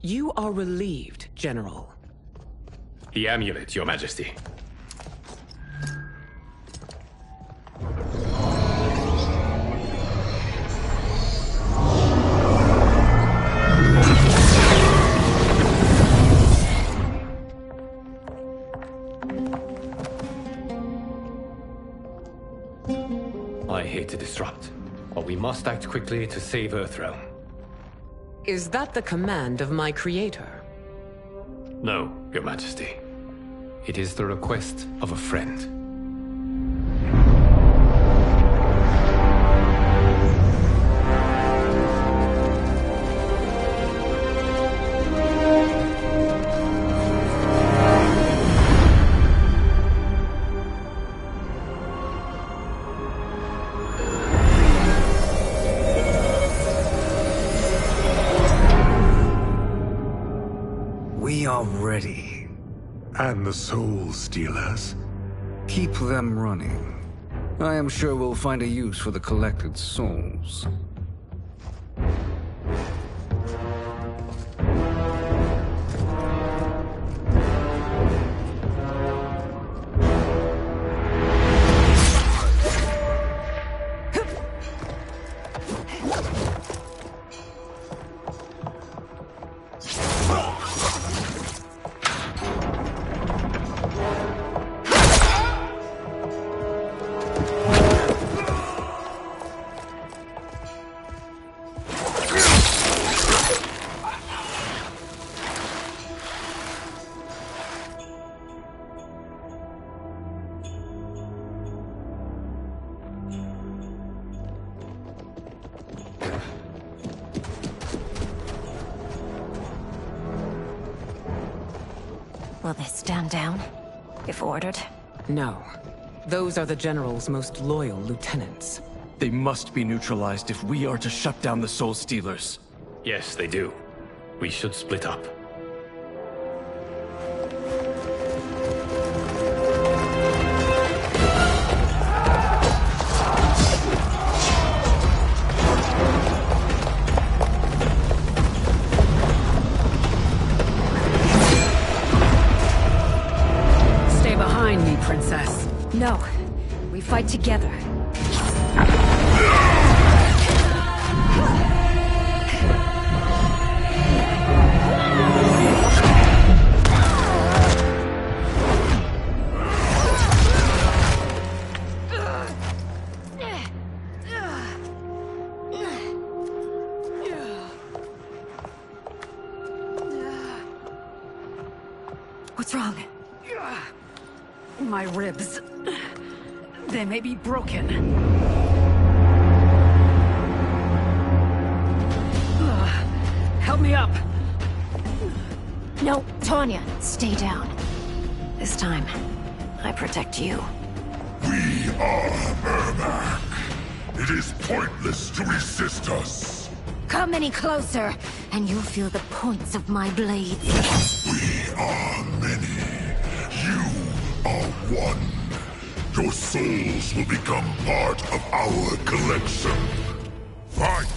You are relieved, General. The amulet, Your Majesty. I hate to disrupt, but we must act quickly to save Earthrealm. Is that the command of my creator? No, Your Majesty. It is the request of a friend. We are ready. And the Soul Stealers? Keep them running. I am sure we'll find a use for the collected souls. Will they stand down, if ordered? No. Those are the General's most loyal lieutenants. They must be neutralized if we are to shut down the Soul Stealers. Yes, they do. We should split up. Princess. No. We fight together. What's wrong? My ribs. They may be broken. Help me up! No, Tanya, stay down. This time, I protect you. We are Ermac. It is pointless to resist us. Come any closer, and you'll feel the points of my blades. We are many. You are one. Your souls will become part of our collection. Fight!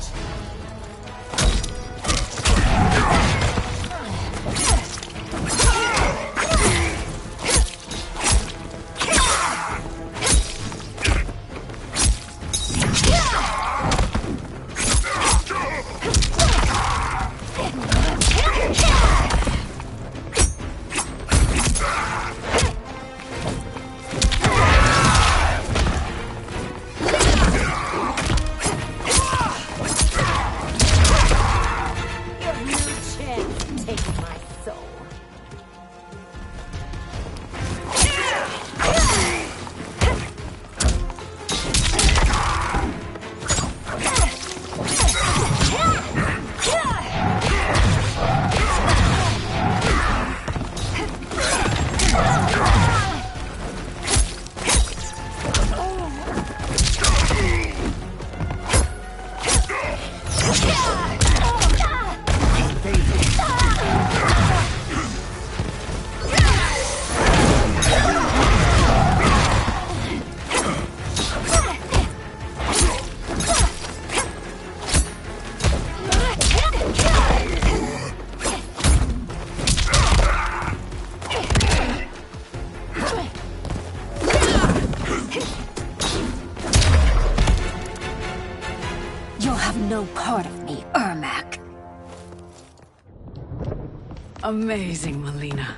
Amazing, Melina.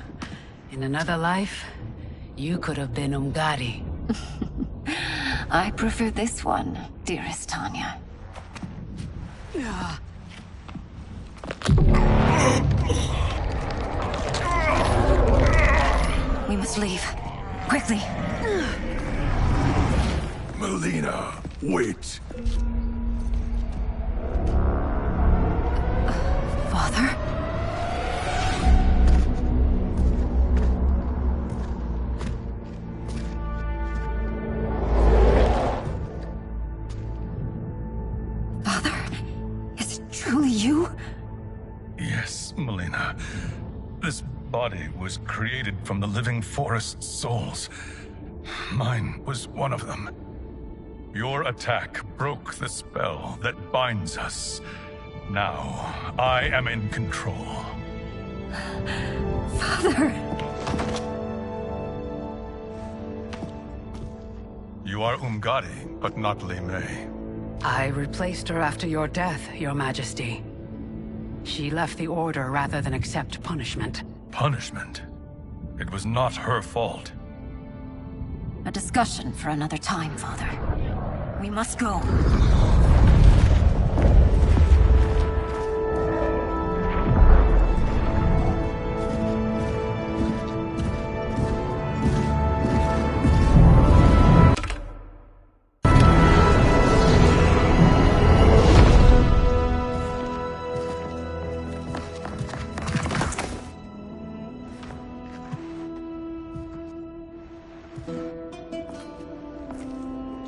In another life, you could have been Umgadi. I prefer this one, dearest Tanya. We must leave. Quickly. Melina, wait. Father? Father? Is it truly you? Yes, Melina. This body was created from the living forest's souls. Mine was one of them. Your attack broke the spell that binds us. Now, I am in control. Father! You are Umgadi, but not Li Mei. I replaced her after your death, Your Majesty. She left the Order rather than accept punishment. Punishment? It was not her fault. A discussion for another time, Father. We must go.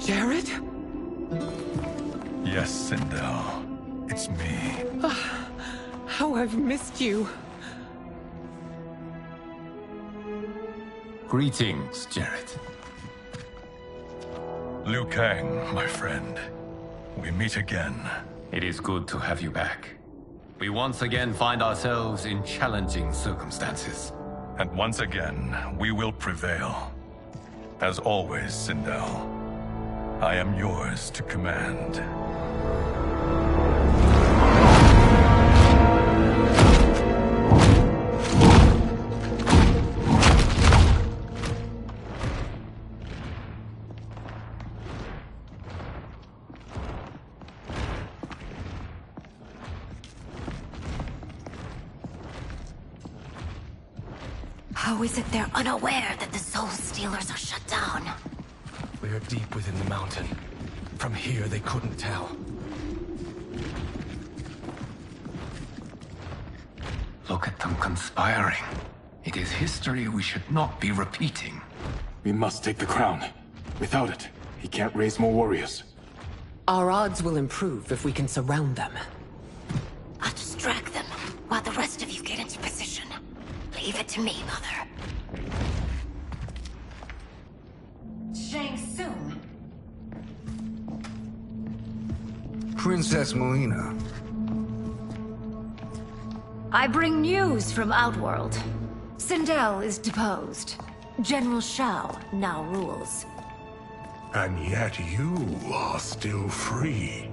Jared? Yes, Sindel. It's me. How I've missed you. Greetings, Jared. Liu Kang, my friend. We meet again. It is good to have you back. We once again find ourselves in challenging circumstances. And once again, we will prevail. As always, Sindel, I am yours to command. How is it they're unaware that the Soul Stealers are shut down? We are deep within the mountain. From here, they couldn't tell. Look at them conspiring. It is history we should not be repeating. We must take the crown. Without it, he can't raise more warriors. Our odds will improve if we can surround them. I'll distract them while the rest of you get into position. Leave it to me, Mother. Shang Tsung. Princess Melina. I bring news from Outworld. Sindel is deposed. General Shao now rules. And yet you are still free.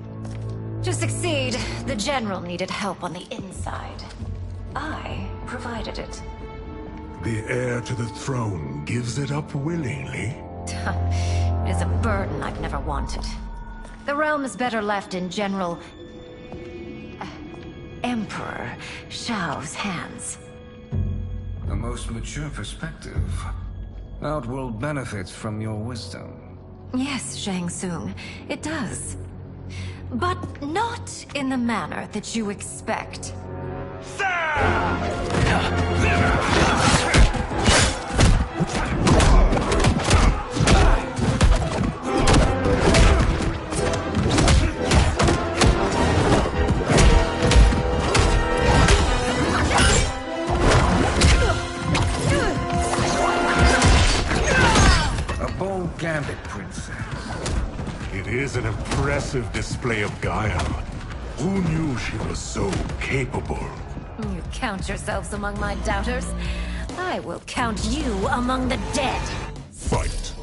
To succeed, the General needed help on the inside. I provided it. The heir to the throne gives it up willingly. It is a burden I've never wanted. The realm is better left in General... Emperor Shao's hands. A most mature perspective. Outworld benefits from your wisdom. Yes, Shang Tsung, it does. But not in the manner that you expect. A bold gambit, Princess. It is an impressive display of guile. Who knew she was so capable? You count yourselves among my doubters. I will count you among the dead. Fight.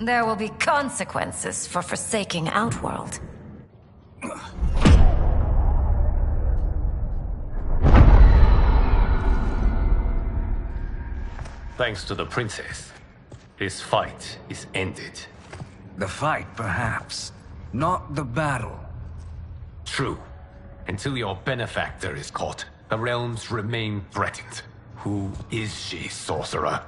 There will be consequences for forsaking Outworld. Thanks to the princess, this fight is ended. The fight, perhaps. Not the battle. True. Until your benefactor is caught, the realms remain threatened. Who is she, sorcerer?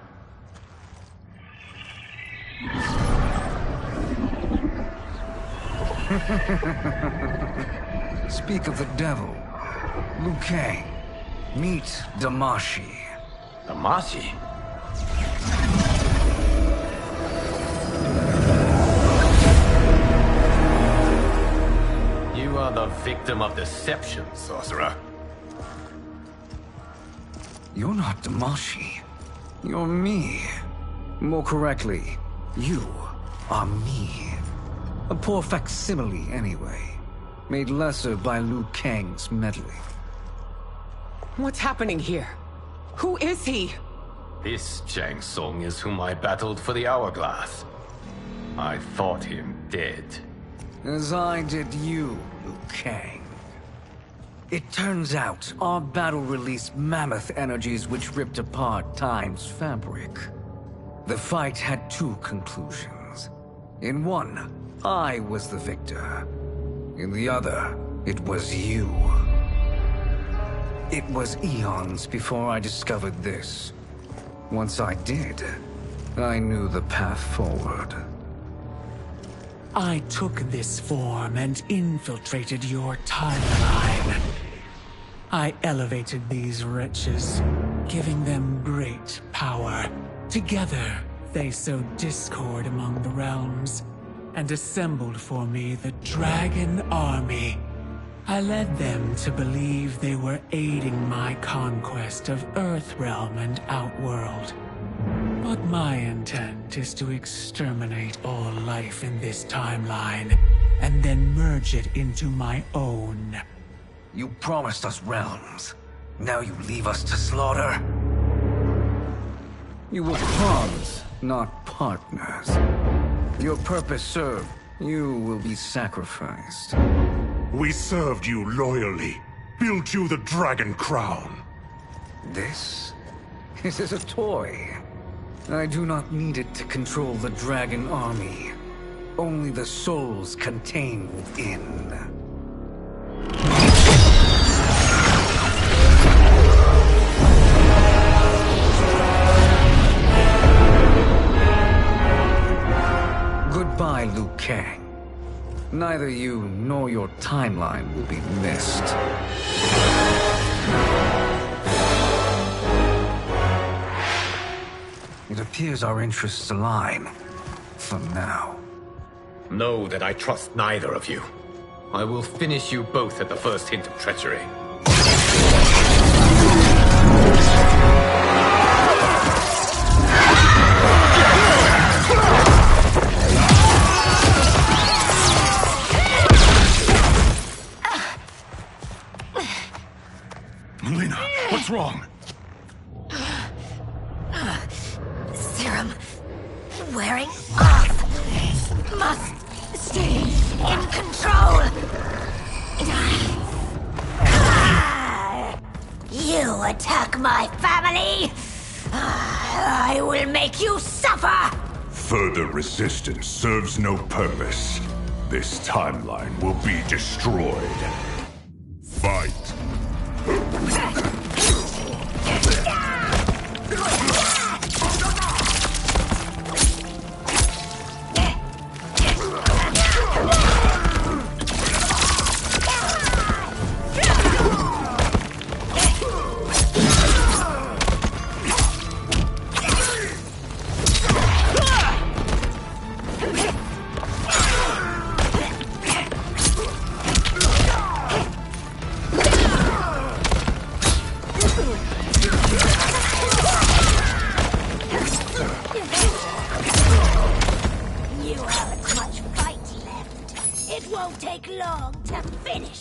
Speak of the devil. Liu Kang. Meet Damashi. Damashi? You are the victim of deception, sorcerer. You're not Damashi. You're me. More correctly, you are me. A poor facsimile, anyway. Made lesser by Liu Kang's meddling. What's happening here? Who is he? This Shang Tsung is whom I battled for the Hourglass. I thought him dead. As I did you, Liu Kang. It turns out our battle released mammoth energies which ripped apart time's fabric. The fight had two conclusions. In one, I was the victor. In the other, it was you. It was eons before I discovered this. Once I did, I knew the path forward. I took this form and infiltrated your timeline. I elevated these wretches, giving them great power. Together, they sowed discord among the realms, and assembled for me the Dragon Army. I led them to believe they were aiding my conquest of Earthrealm and Outworld. But my intent is to exterminate all life in this timeline, and then merge it into my own. You promised us realms. Now you leave us to slaughter? You were pawns, not partners. Your purpose served, you will be sacrificed. We served you loyally, built you the Dragon Crown. This is a toy. I do not need it to control the Dragon Army. Only the souls contained within. Goodbye, Liu Kang. Neither you nor your timeline will be missed. It appears our interests align. For now. Know that I trust neither of you. I will finish you both at the first hint of treachery. Melina, what's wrong? Serum wearing off. Must stay in control. You attack my family. I will make you suffer. Further resistance serves no purpose. This timeline will be destroyed. Fight. won't take long to finish.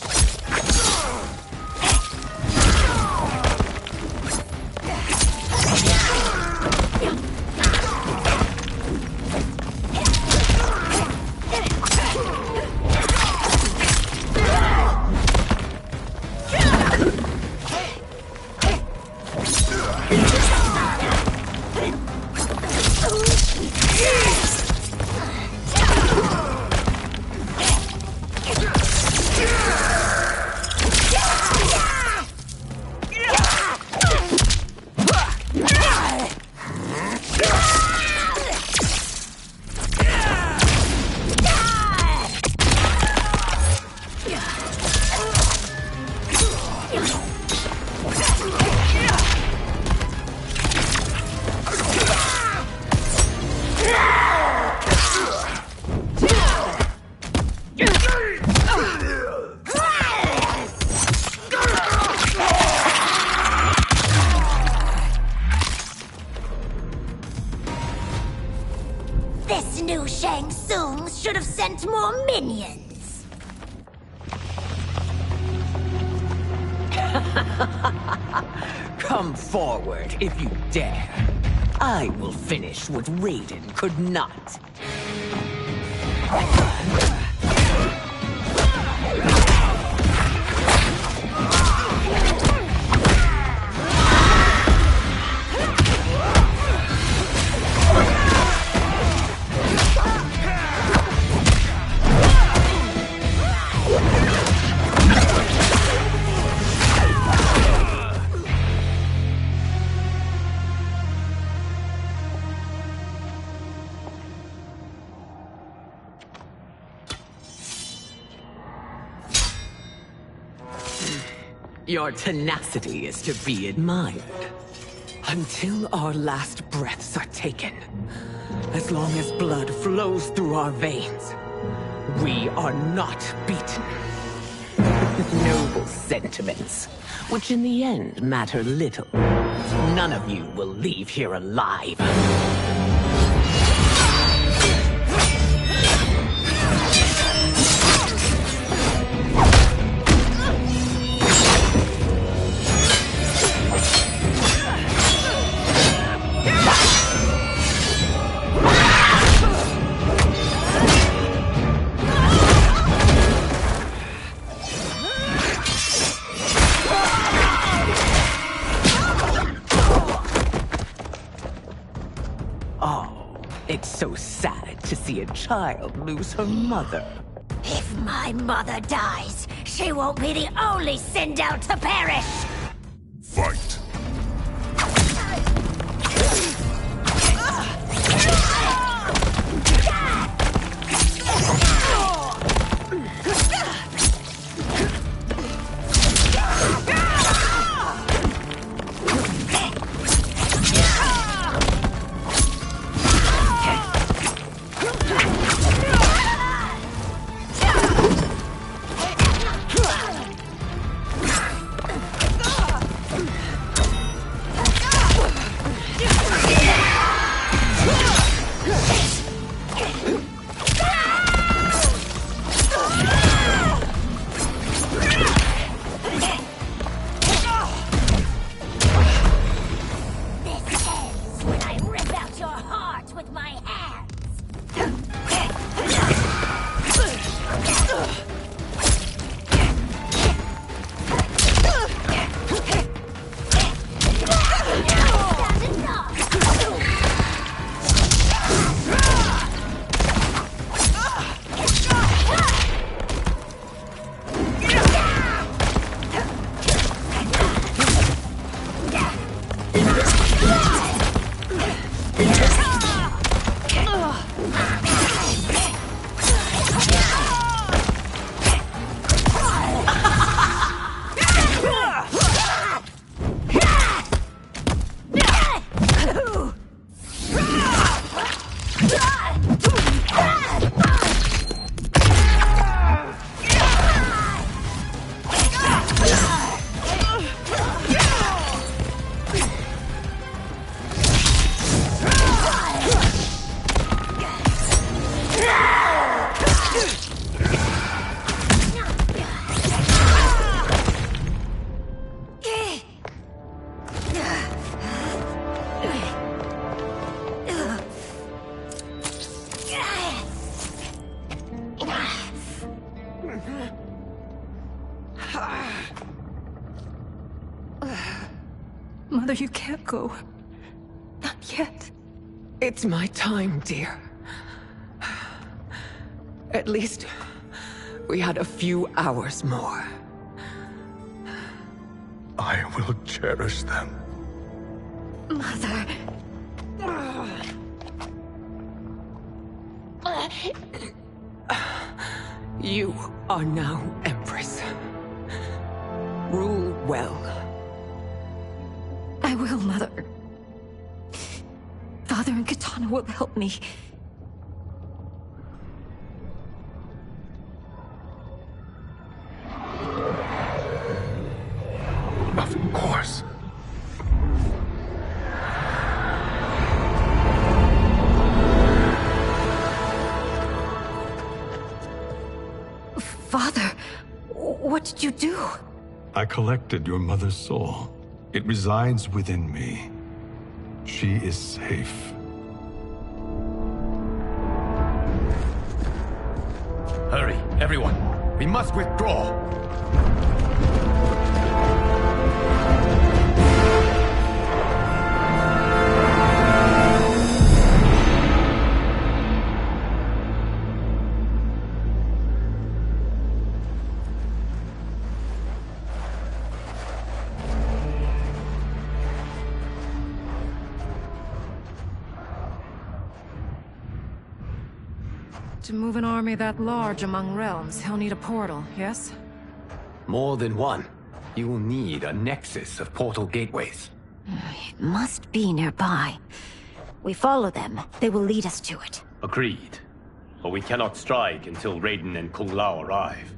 This new Shang Tsung should have sent more minions. Come forward if you dare. I will finish what Raiden could not. Your tenacity is to be admired. Until our last breaths are taken, as long as blood flows through our veins, we are not beaten. Noble sentiments, which in the end matter little. None of you will leave here alive. It's so sad to see a child lose her mother. If my mother dies, she won't be the only Sindel to perish! Fight. Mother, you can't go. Not yet. It's my time, dear. At least, we had a few hours more. I will cherish them. Mother. You are now Empress. Rule well. I will, Mother. Father and Katana will help me. Of course. Father, what did you do? I collected your mother's soul. It resides within me. She is safe. Hurry, everyone. We must withdraw. To move an army that large among realms, he'll need a portal, yes? More than one. You will need a nexus of portal gateways. It must be nearby. We follow them, they will lead us to it. Agreed. But we cannot strike until Raiden and Kung Lao arrive.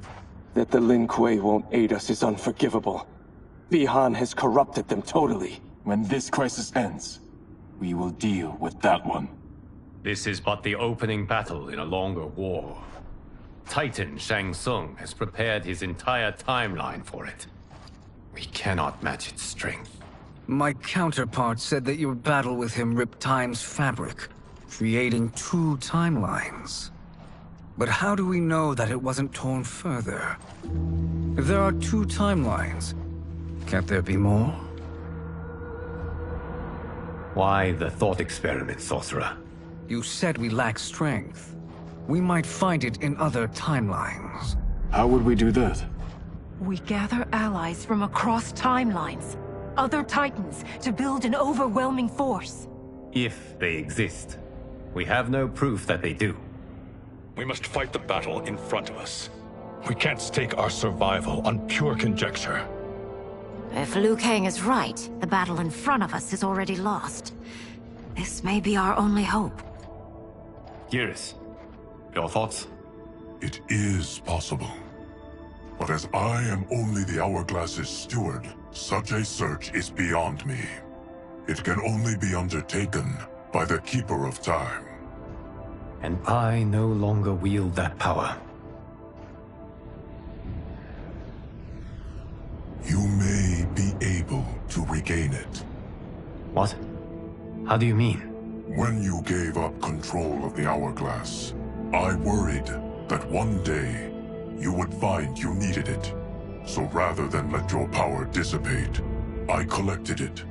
That the Lin Kuei won't aid us is unforgivable. Bi-Han has corrupted them totally. When this crisis ends, we will deal with that one. This is but the opening battle in a longer war. Titan Shang Tsung has prepared his entire timeline for it. We cannot match its strength. My counterpart said that your battle with him ripped time's fabric, creating 2 timelines. But how do we know that it wasn't torn further? If there are 2 timelines, can't there be more? Why the thought experiment, Sorcerer? You said we lack strength. We might find it in other timelines. How would we do that? We gather allies from across timelines, other titans, to build an overwhelming force. If they exist. We have no proof that they do. We must fight the battle in front of us. We can't stake our survival on pure conjecture. If Liu Kang is right, the battle in front of us is already lost. This may be our only hope. Geras, your thoughts? It is possible. But as I am only the Hourglass's steward, such a search is beyond me. It can only be undertaken by the Keeper of Time. And I no longer wield that power. You may be able to regain it. What? How do you mean? When you gave up control of the Hourglass, I worried that one day you would find you needed it. So rather than let your power dissipate, I collected it.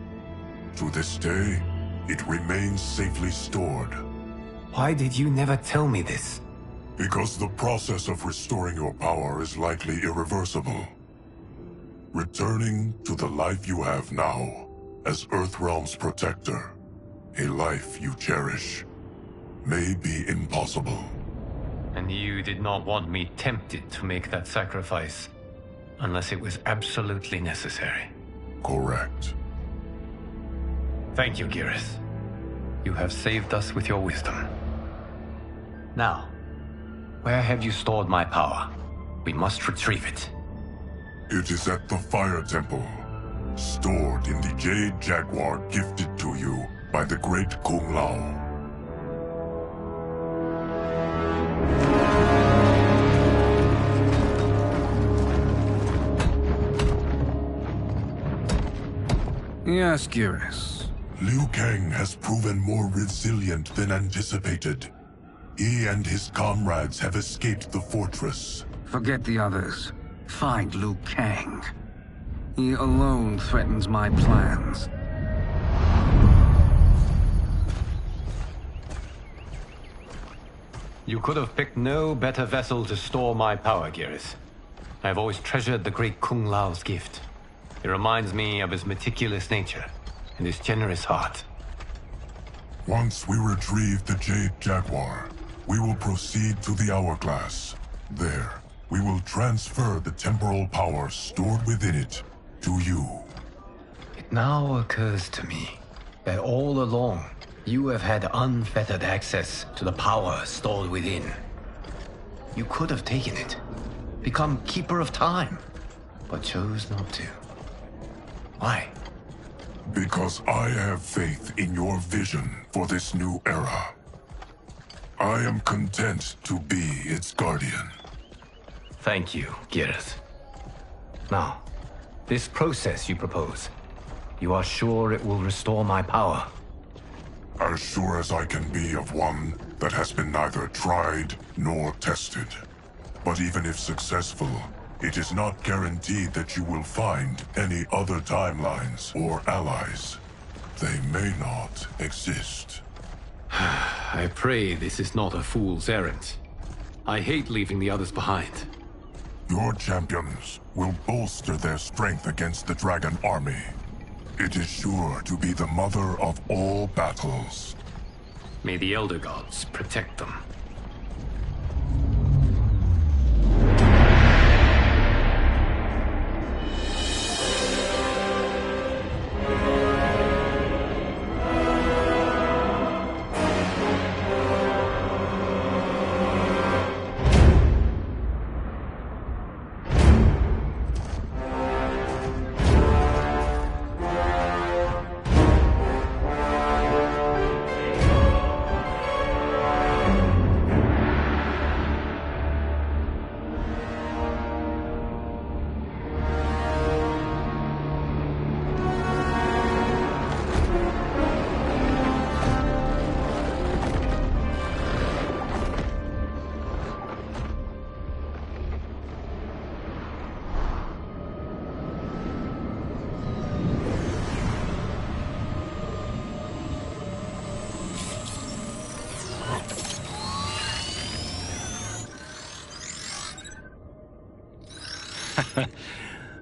To this day, it remains safely stored. Why did you never tell me this? Because the process of restoring your power is likely irreversible. Returning to the life you have now, as Earthrealm's protector, a life you cherish, may be impossible. And you did not want me tempted to make that sacrifice, unless it was absolutely necessary. Correct. Thank you, Geras. You have saved us with your wisdom. Now, where have you stored my power? We must retrieve it. It is at the Fire Temple, stored in the Jade Jaguar gifted to you by the great Kung Lao. Yes, Geras. Liu Kang has proven more resilient than anticipated. He and his comrades have escaped the fortress. Forget the others. Find Liu Kang. He alone threatens my plans. You could have picked no better vessel to store my power, Geras. I have always treasured the great Kung Lao's gift. It reminds me of his meticulous nature and his generous heart. Once we retrieve the Jade Jaguar, we will proceed to the Hourglass. There, we will transfer the temporal power stored within it to you. It now occurs to me that all along, you have had unfettered access to the power stored within. You could have taken it, become Keeper of Time, but chose not to. Why? Because I have faith in your vision for this new era. I am content to be its guardian. Thank you, Geras. Now, this process you propose, you are sure it will restore my power? As sure as I can be of one that has been neither tried nor tested. But even if successful, it is not guaranteed that you will find any other timelines or allies. They may not exist. I pray this is not a fool's errand. I hate leaving the others behind. Your champions will bolster their strength against the Dragon Army. It is sure to be the mother of all battles. May the Elder Gods protect them.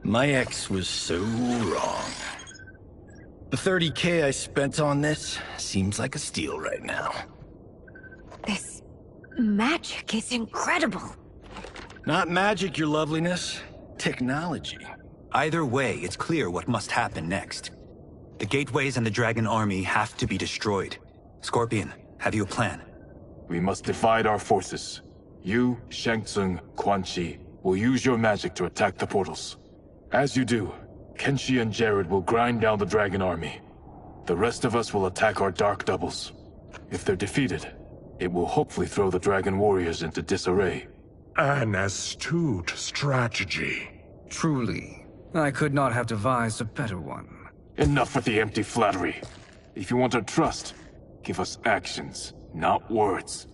My ex was so wrong. The 30K I spent on this seems like a steal right now. This magic is incredible. Not magic, your loveliness. Technology. Either way, it's clear what must happen next. The gateways and the Dragon Army have to be destroyed. Scorpion, have you a plan? We must divide our forces. You, Shang Tsung, Quan Chi, will use your magic to attack the portals. As you do, Kenshi and Jared will grind down the Dragon Army. The rest of us will attack our Dark Doubles. If they're defeated, it will hopefully throw the Dragon Warriors into disarray. An astute strategy. Truly, I could not have devised a better one. Enough with the empty flattery. If you want our trust, give us actions, not words.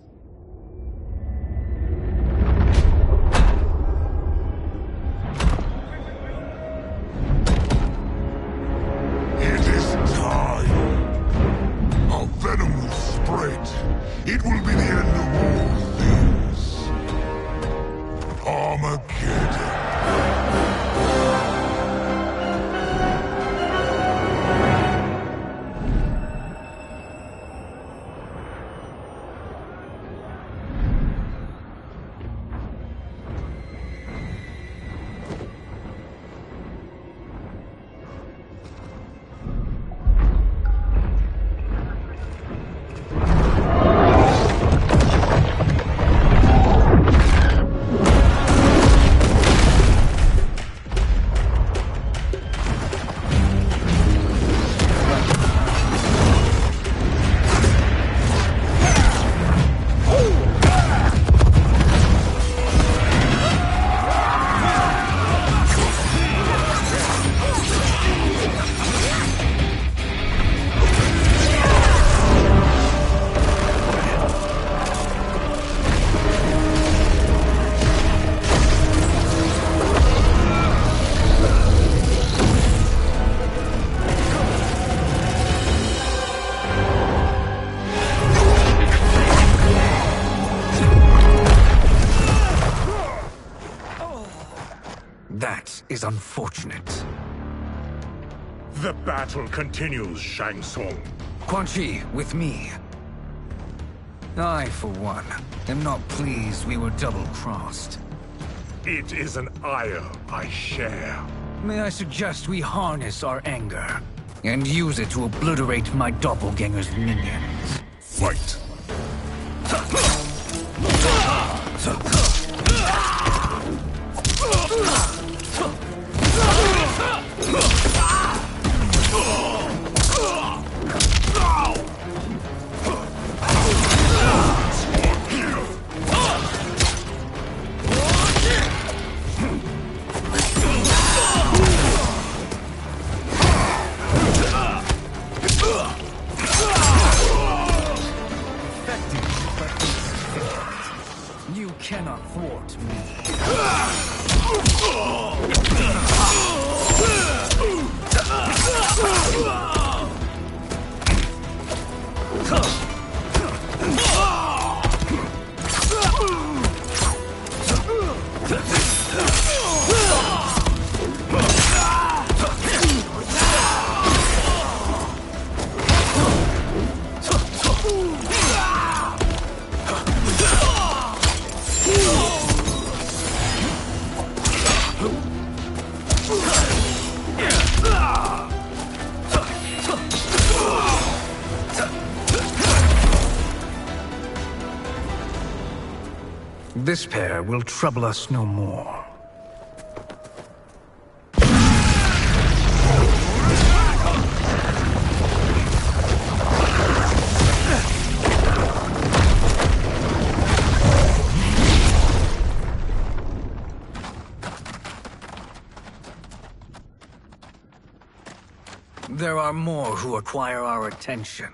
It is time. Our venom will spread. It will be the end of all things. Armageddon. That is unfortunate. The battle continues, Shang Tsung. Quan Chi, with me. I, for one, am not pleased we were double-crossed. It is an ire I share. May I suggest we harness our anger and use it to obliterate my doppelganger's minions? Fight! You cannot thwart me. This pair will trouble us no more. There are more who acquire our attention.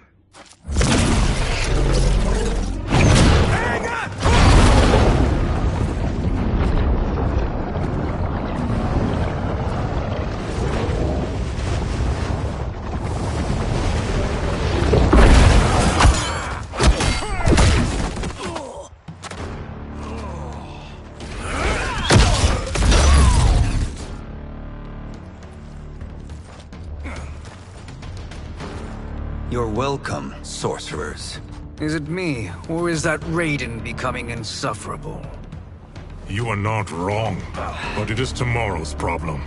You're welcome, sorcerers. Is it me, or is that Raiden becoming insufferable? You are not wrong, but it is tomorrow's problem.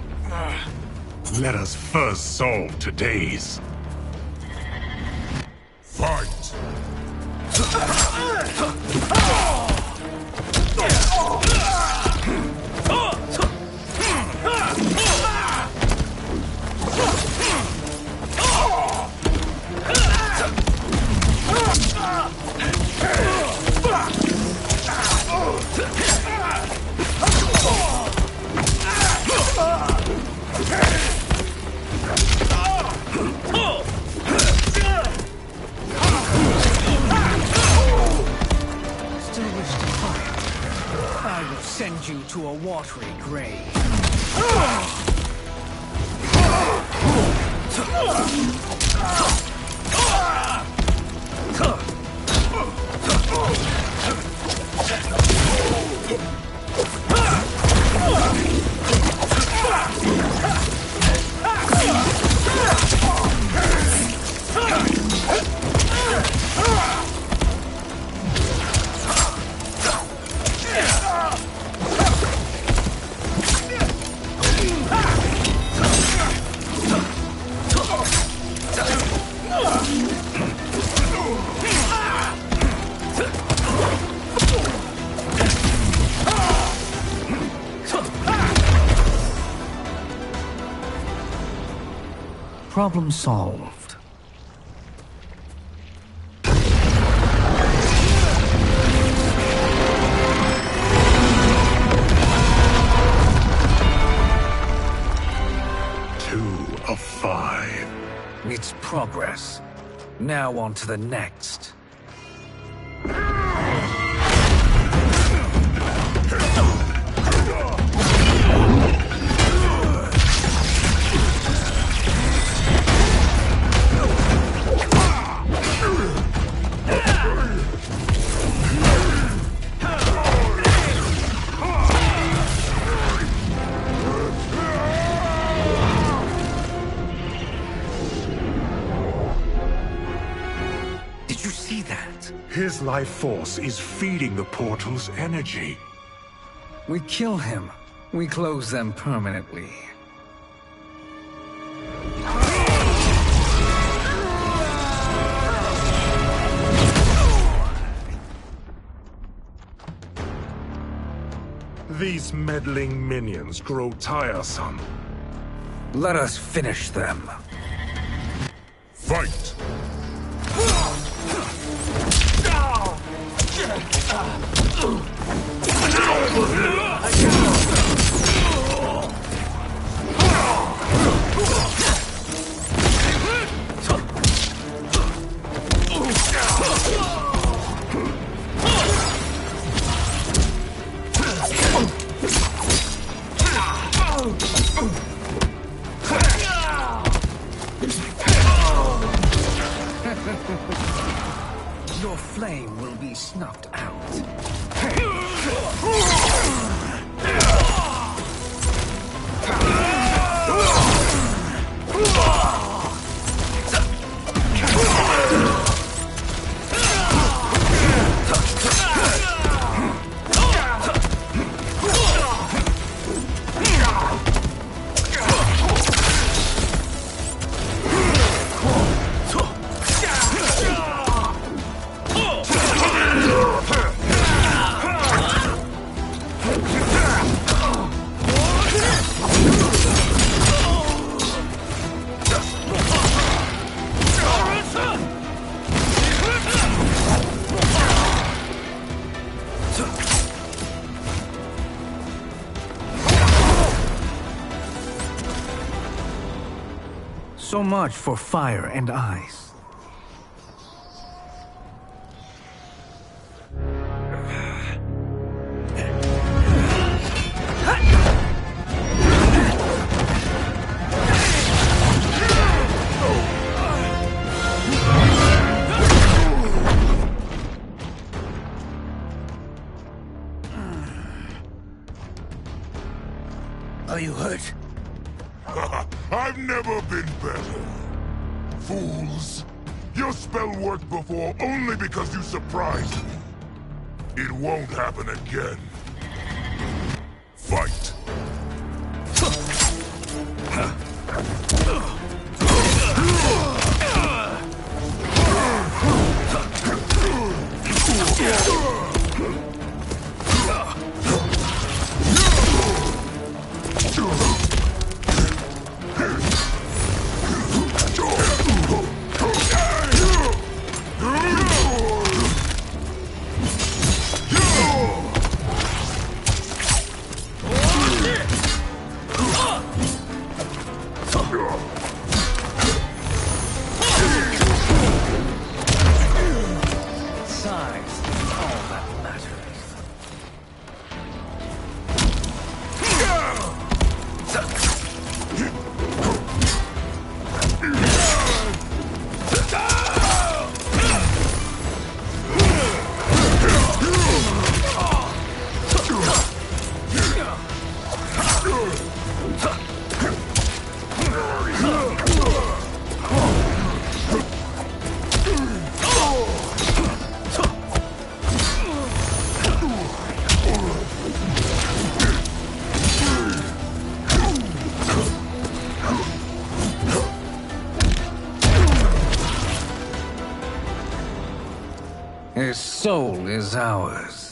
Let us first solve today's. Fight! Send you to a watery grave. Problem solved. Two of 5. It's progress. Now on to the next. His life force is feeding the portal's energy. We kill him. We close them permanently. These meddling minions grow tiresome. Let us finish them. Fight! Your flame will be snuffed out. So much for fire and ice. Are you hurt? I've never been better. Fools. Your spell worked before only because you surprised me. It won't happen again. Fight. His soul is ours.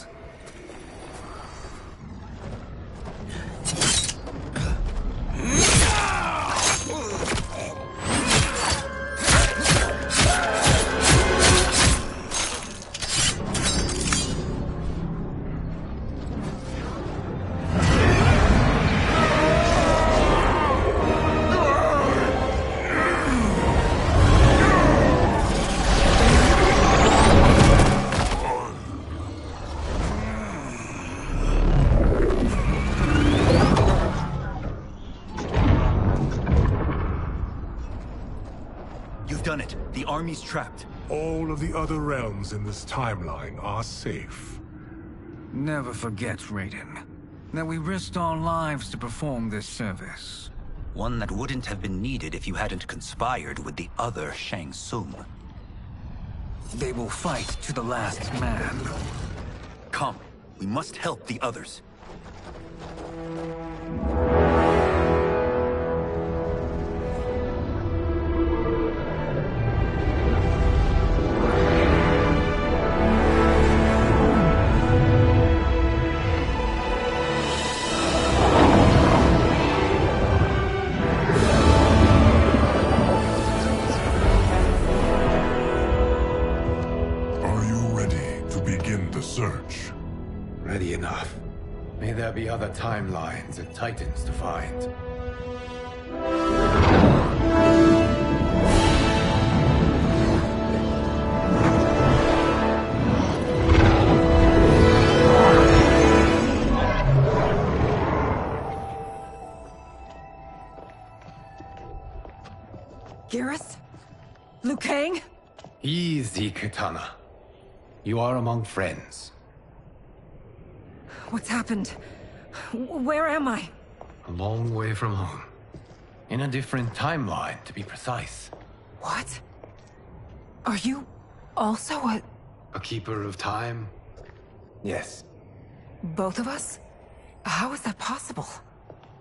Done it. The army's trapped. All of the other realms in this timeline are safe. Never forget, Raiden, that we risked our lives to perform this service. One that wouldn't have been needed if you hadn't conspired with the other Shang Tsung. They will fight to the last man. Come, we must help the others. Search. Ready enough. May there be other timelines and titans to find. Garrus? Liu Kang? Easy, Kitana. You are among friends. What's happened? Where am I? A long way from home. In a different timeline, to be precise. What? Are you also a keeper of time? Yes. Both of us? How is that possible?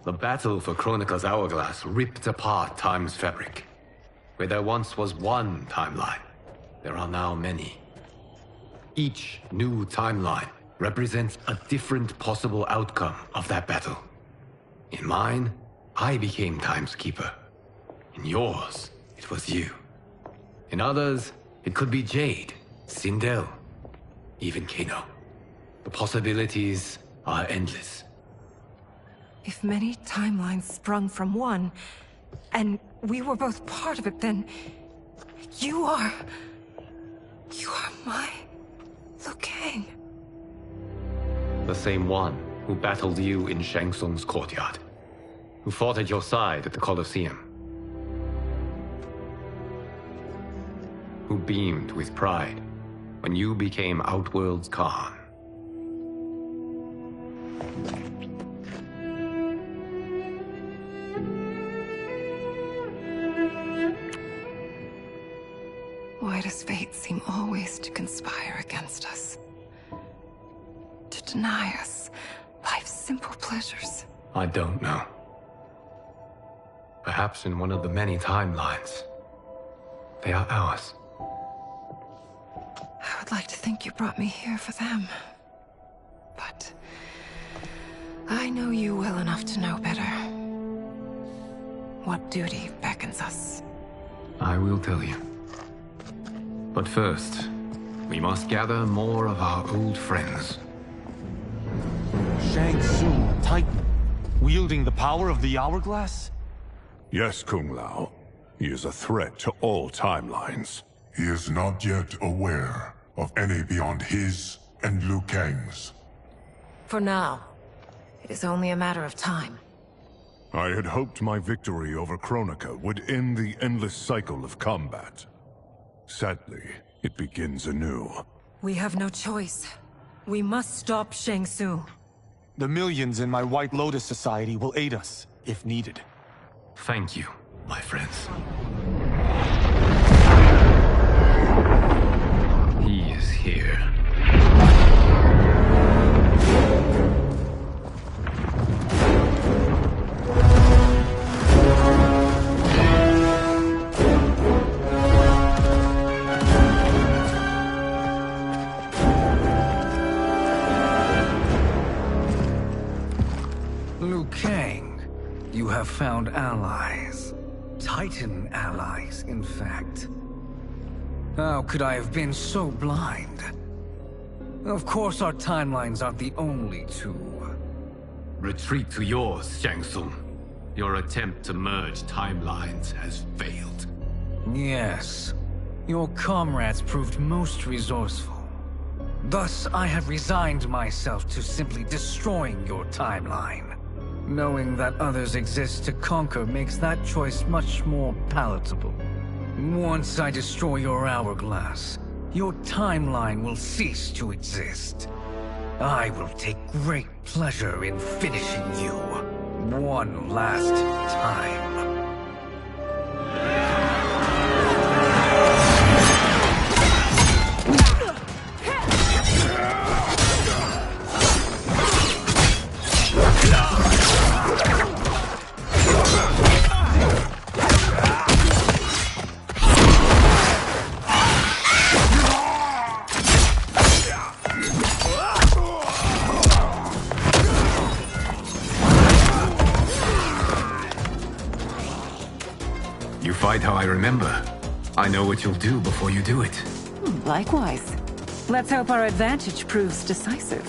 The battle for Chronica's hourglass ripped apart time's fabric. Where there once was one timeline, there are now many. Each new timeline represents a different possible outcome of that battle. In mine, I became Time's Keeper. In yours, it was you. In others, it could be Jade, Sindel, even Kano. The possibilities are endless. If many timelines sprung from one, and we were both part of it, then you are my Liu Kang. The same one who battled you in Shang Tsung's courtyard. Who fought at your side at the Colosseum. Who beamed with pride when you became Outworld's Khan. Why does fate seem always to conspire against us? To deny us life's simple pleasures? I don't know. Perhaps in one of the many timelines, they are ours. I would like to think you brought me here for them. But I know you well enough to know better. What duty beckons us? I will tell you. But first, we must gather more of our old friends. Shang Tsung, Titan, wielding the power of the hourglass? Yes, Kung Lao. He is a threat to all timelines. He is not yet aware of any beyond his and Liu Kang's. For now, it is only a matter of time. I had hoped my victory over Chronica would end the endless cycle of combat. Sadly, it begins anew. We have no choice. We must stop Shang Tsung. The millions in my White Lotus Society will aid us, if needed. Thank you, my friends. He is here. Liu Kang, you have found allies. Titan allies, in fact. How could I have been so blind? Of course our timelines aren't the only two. Retreat to yours, Shang Tsung. Your attempt to merge timelines has failed. Yes. Your comrades proved most resourceful. Thus, I have resigned myself to simply destroying your timeline. Knowing that others exist to conquer makes that choice much more palatable. Once I destroy your hourglass, your timeline will cease to exist. I will take great pleasure in finishing you one last time. quite how I remember. I know what you'll do before you do it. Likewise. Let's hope our advantage proves decisive.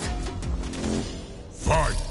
Fight!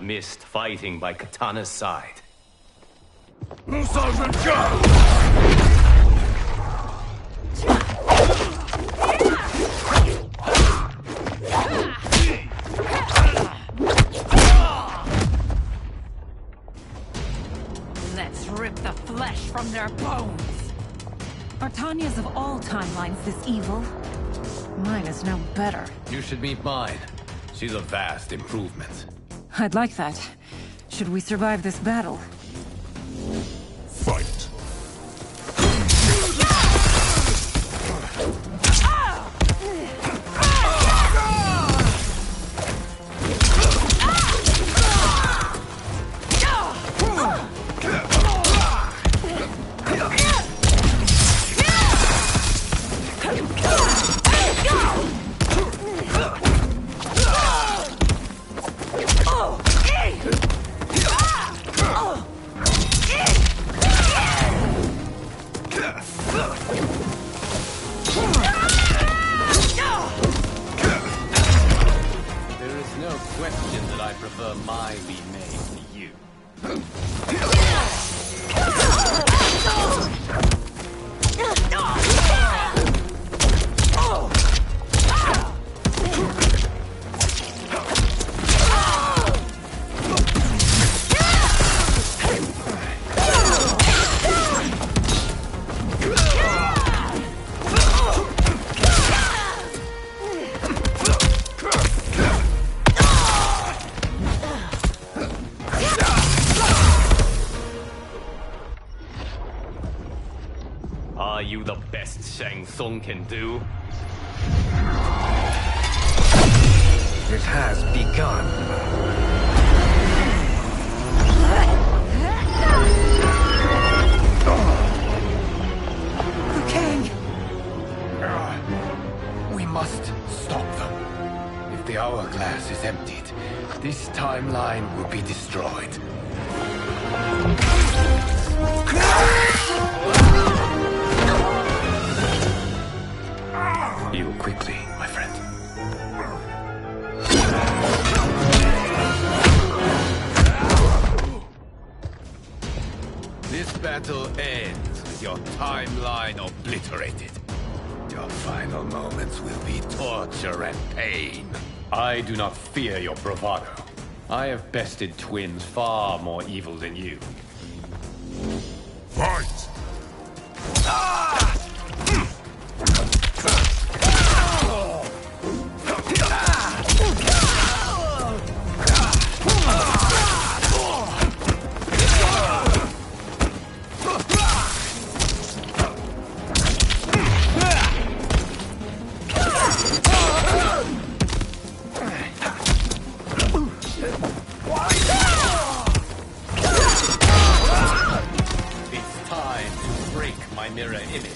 Missed fighting by Katana's side. Let's rip the flesh from their bones. Are Tanya's of all timelines this evil? Mine is no better. You should meet mine. She's a vast improvement. I'd like that. Should we survive this battle? Fight! Are you the best Shang Tsung can do? It has begun. King! We must stop them. If the hourglass is emptied, this timeline will be destroyed. You quickly, my friend. This battle ends with your timeline obliterated. Your final moments will be torture and pain. I do not fear your bravado. I have bested twins far more evil than you. Fight! mirror image.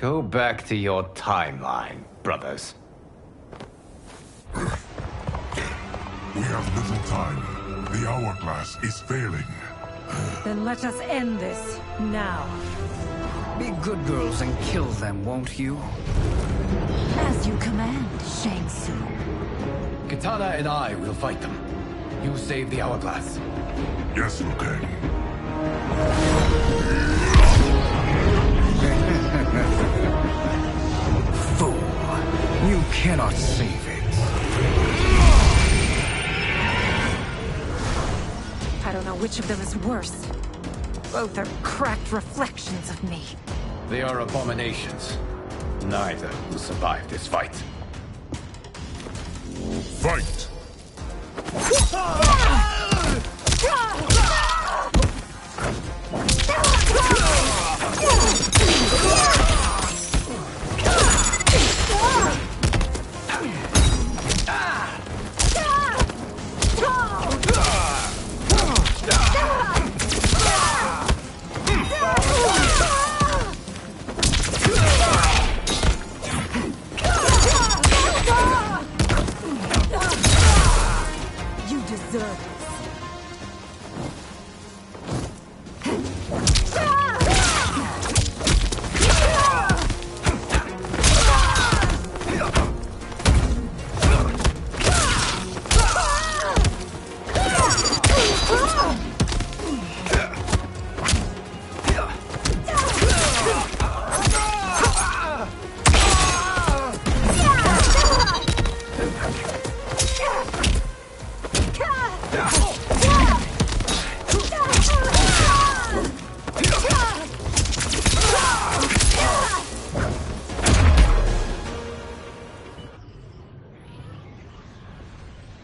Go back to your timeline, brothers. We have little time. The hourglass is failing. Then let us end this, now. Be good girls and kill them, won't you? As you command, Shang Tsung. Katana and I will fight them. You save the hourglass. Yes, Liu Kang. Fool. You cannot save it. I don't know which of them is worse. Both are cracked reflections of me. They are abominations. Neither will survive this fight. Fight! You deserve this.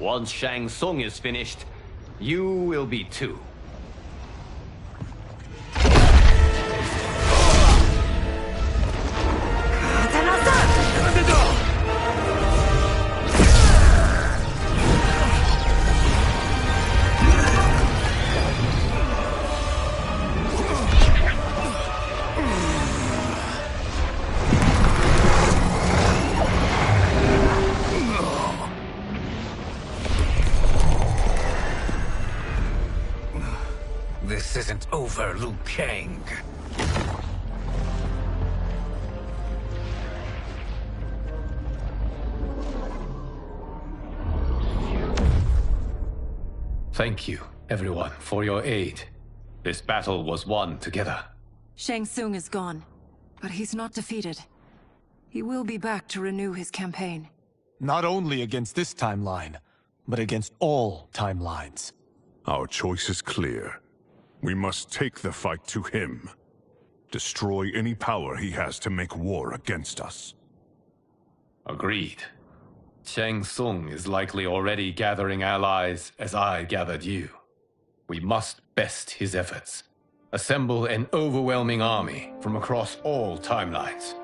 Once Shang Tsung is finished, you will be too. This isn't over, Liu Kang. Thank you, everyone, for your aid. This battle was won together. Shang Tsung is gone, but he's not defeated. He will be back to renew his campaign. Not only against this timeline, but against all timelines. Our choice is clear. We must take the fight to him. Destroy any power he has to make war against us. Agreed. Shang Tsung is likely already gathering allies as I gathered you. We must best his efforts. Assemble an overwhelming army from across all timelines.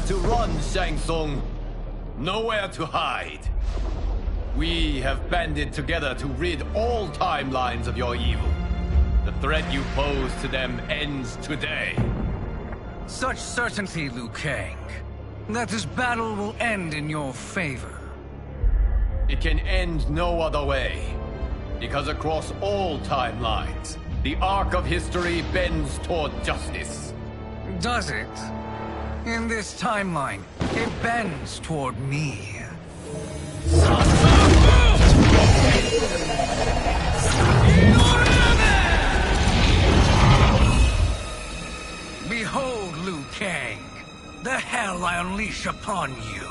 To run, Shang Tsung. Nowhere to hide. We have banded together to rid all timelines of your evil. The threat you pose to them ends today. Such certainty, Liu Kang, that this battle will end in your favor. It can end no other way, because across all timelines, the arc of history bends toward justice. Does it? In this timeline, it bends toward me. Behold, Liu Kang, the hell I unleash upon you.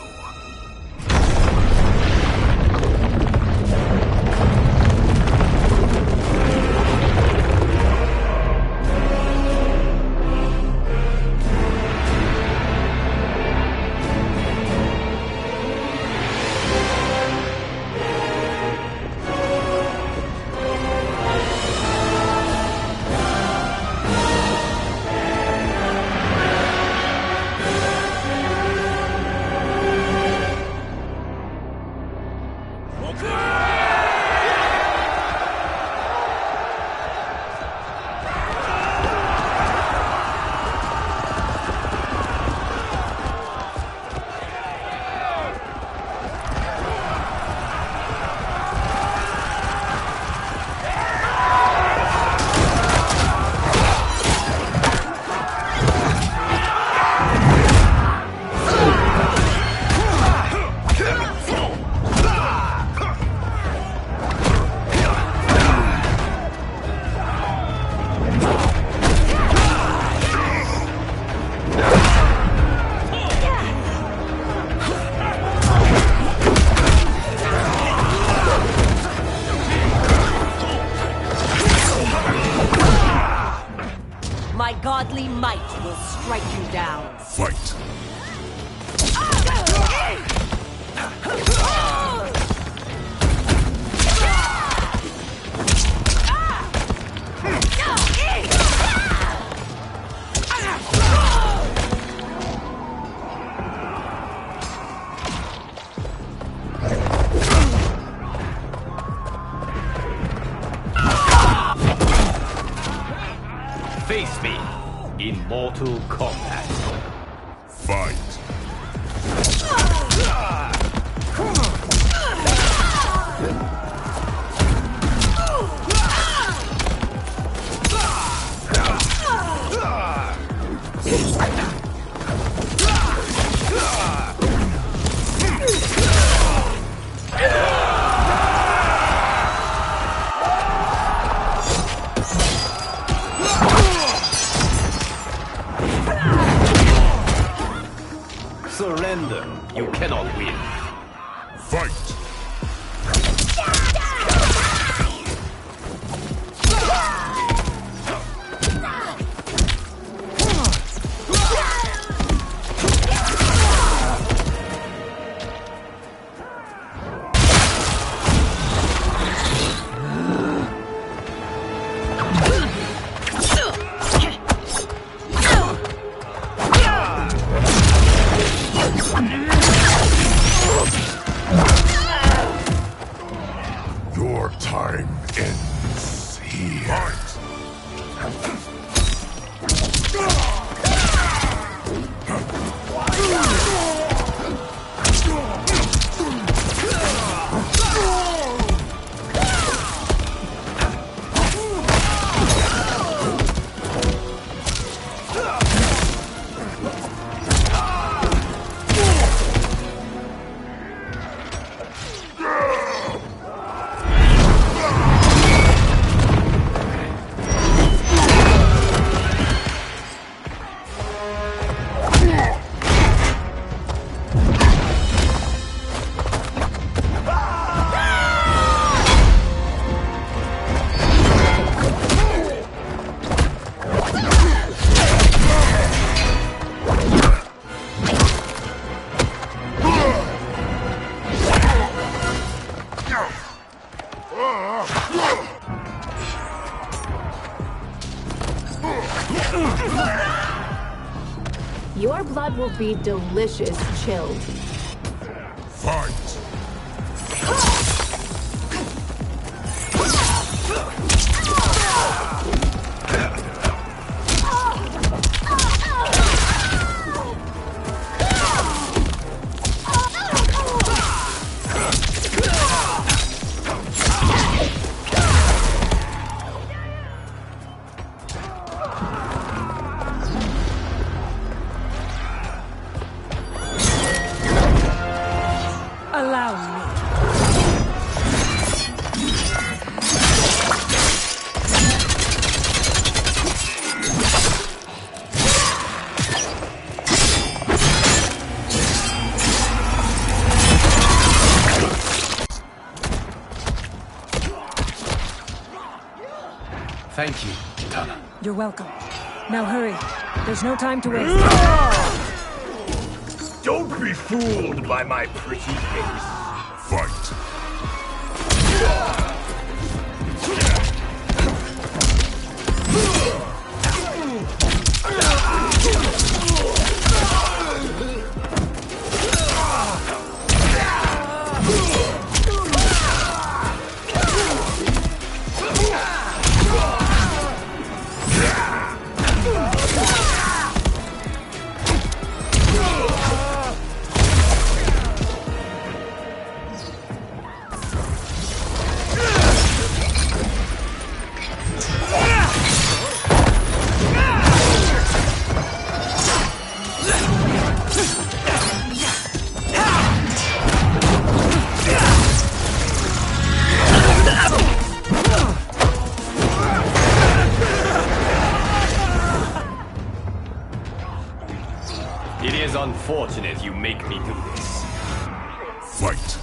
My godly might will strike you down. Fight! Face me in mortal combat. Fight! Surrender. You cannot win. Fight! Your time ends here. Your blood will be delicious chilled. Fight! around me. Thank you, Kitana. You're welcome. Now hurry. There's no time to waste. Don't be fooled by my pretty face. Fight. It is unfortunate you make me do this. Fight.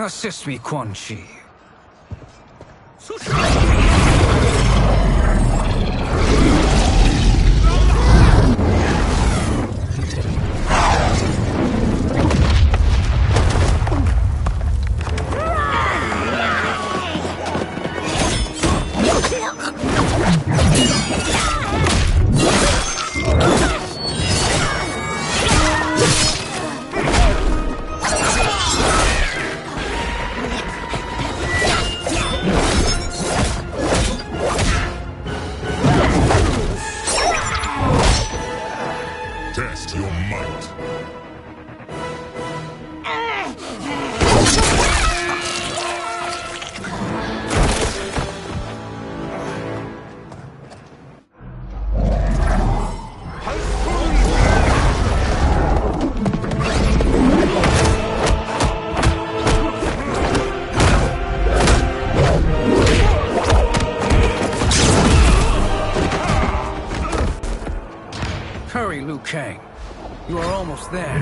Assist me, Quan Chi. Test your might. Hurry, Liu Kang. You are almost there.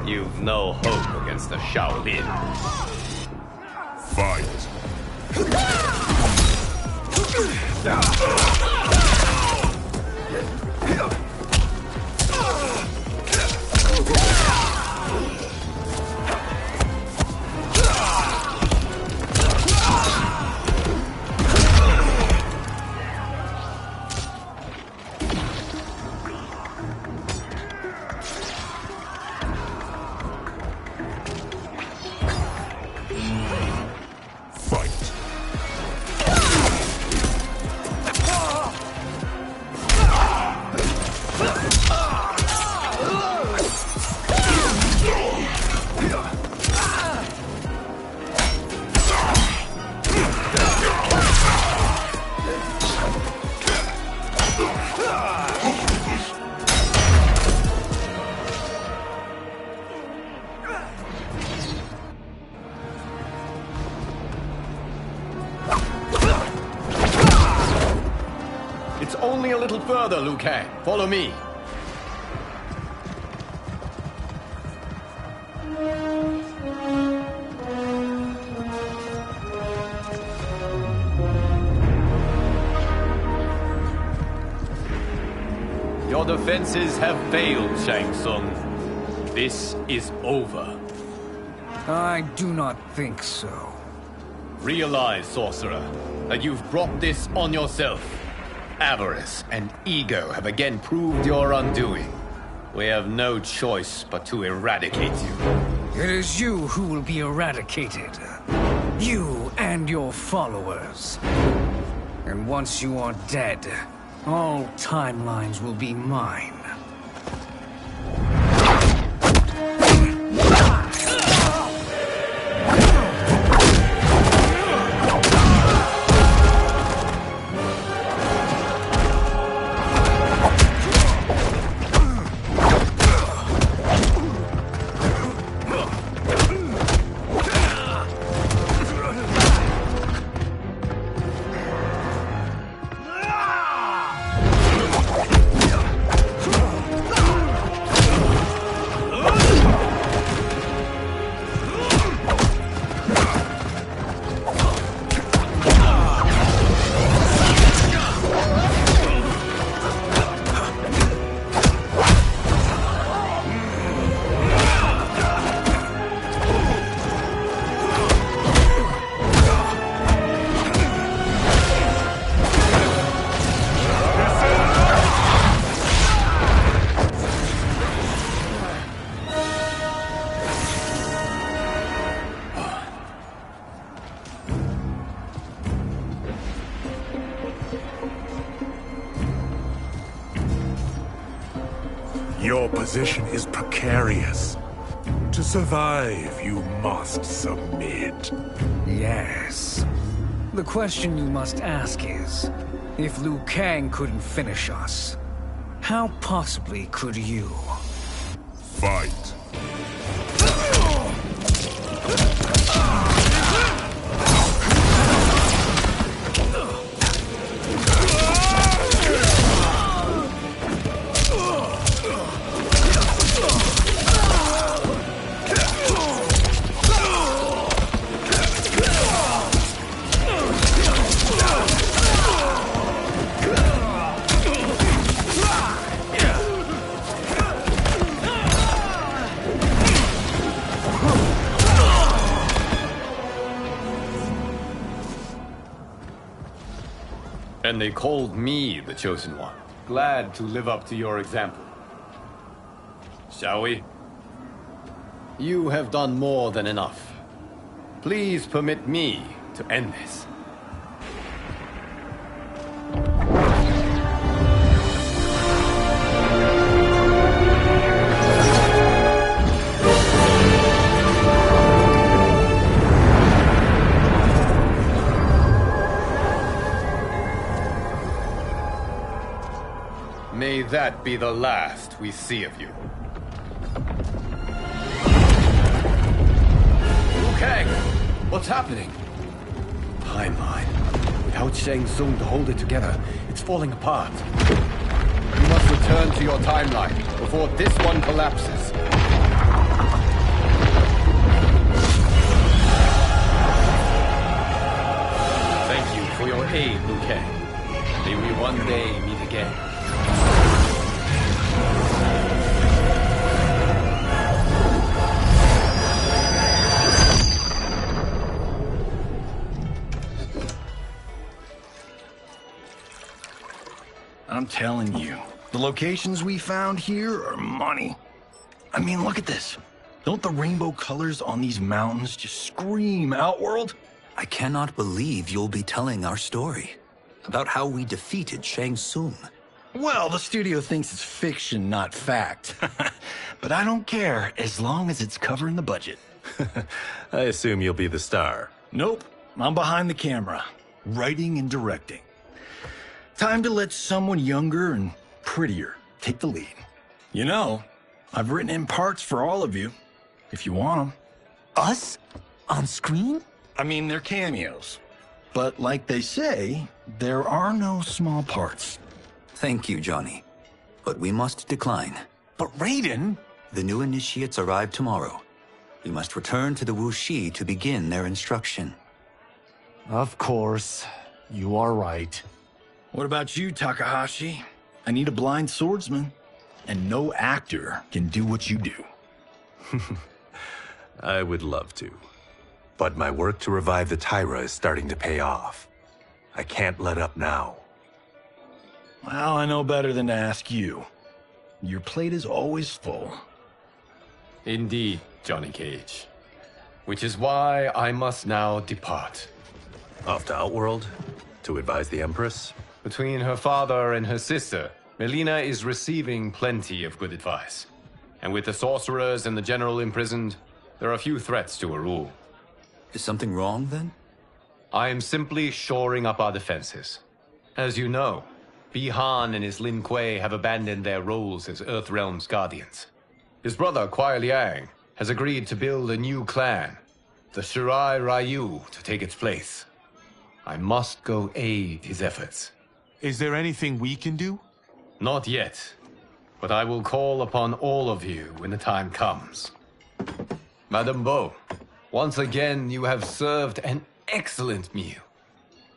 You've no hope against the Shaolin. Fight. It's only a little further, Liu Kang. Follow me. Your defenses have failed, Shang Tsung. This is over. I do not think so. Realize, sorcerer, that you've brought this on yourself. Avarice and ego have again proved your undoing. We have no choice but to eradicate you. It is you who will be eradicated. You and your followers. And once you are dead, all timelines will be mine. Your position is precarious. To survive, you must submit. Yes. The question you must ask is, if Liu Kang couldn't finish us, how possibly could you? Fight. And they called me the Chosen One. Glad to live up to your example. Shall we? You have done more than enough. Please permit me to end this. May that be the last we see of you. Liu Kang! What's happening? Timeline. Without Shang Tsung to hold it together, it's falling apart. You must return to your timeline before this one collapses. Thank you for your aid, Liu Kang. May we one day meet again. I'm telling you, the locations we found here are money. I mean, look at this. Don't the rainbow colors on these mountains just scream Outworld? I cannot believe you'll be telling our story about how we defeated Shang Tsung. Well, the studio thinks it's fiction, not fact. But I don't care, as long as it's covering the budget. I assume you'll be the star. Nope, I'm behind the camera, writing and directing. Time to let someone younger and prettier take the lead. You know, I've written in parts for all of you, if you want them. Us? On screen? I mean, they're cameos. But like they say, there are no small parts. Thank you, Johnny. But we must decline. But Raiden? The new initiates arrive tomorrow. We must return to the Wuxi to begin their instruction. Of course. You are right. What about you, Takahashi? I need a blind swordsman. And no actor can do what you do. I would love to. But my work to revive the Tyra is starting to pay off. I can't let up now. Well, I know better than to ask you. Your plate is always full. Indeed, Johnny Cage. Which is why I must now depart. Off to Outworld? To advise the Empress? Between her father and her sister, Melina is receiving plenty of good advice. And with the sorcerers and the general imprisoned, there are few threats to her rule. Is something wrong, then? I am simply shoring up our defenses. As you know, Bi-Han and his Lin Kuei have abandoned their roles as Earthrealm's guardians. His brother, Kuai Liang, has agreed to build a new clan, the Shirai Ryu, to take its place. I must go aid his efforts. Is there anything we can do? Not yet, but I will call upon all of you when the time comes. Madame Bo, once again you have served an excellent meal.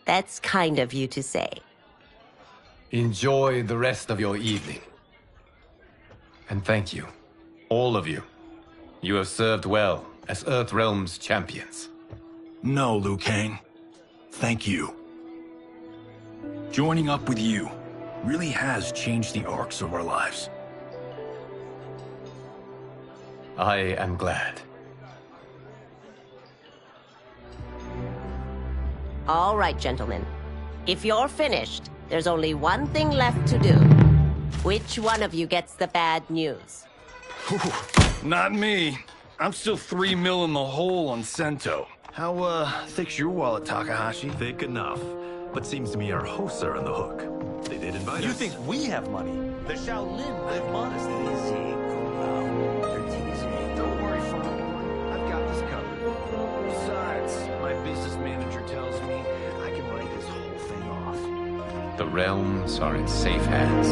That's kind of you to say. Enjoy the rest of your evening. And thank you, all of you. You have served well as Earthrealm's champions. No, Liu Kang. Thank you. Joining up with you really has changed the arcs of our lives. I am glad. All right, gentlemen. If you're finished, there's only one thing left to do. Which one of you gets the bad news? Not me. I'm still 3 mil in the hole on Sento. How, thick's your wallet, Takahashi? Thick enough. But seems to me our hosts are on the hook. They did invite us. You think we have money? The Shaolin live modestly. They're teasing. Don't worry, Fong. I've got this covered. Besides, my business manager tells me I can write this whole thing off. The realms are in safe hands.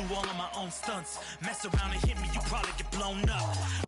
All of my own stunts. Mess around and hit me, you probably get blown up.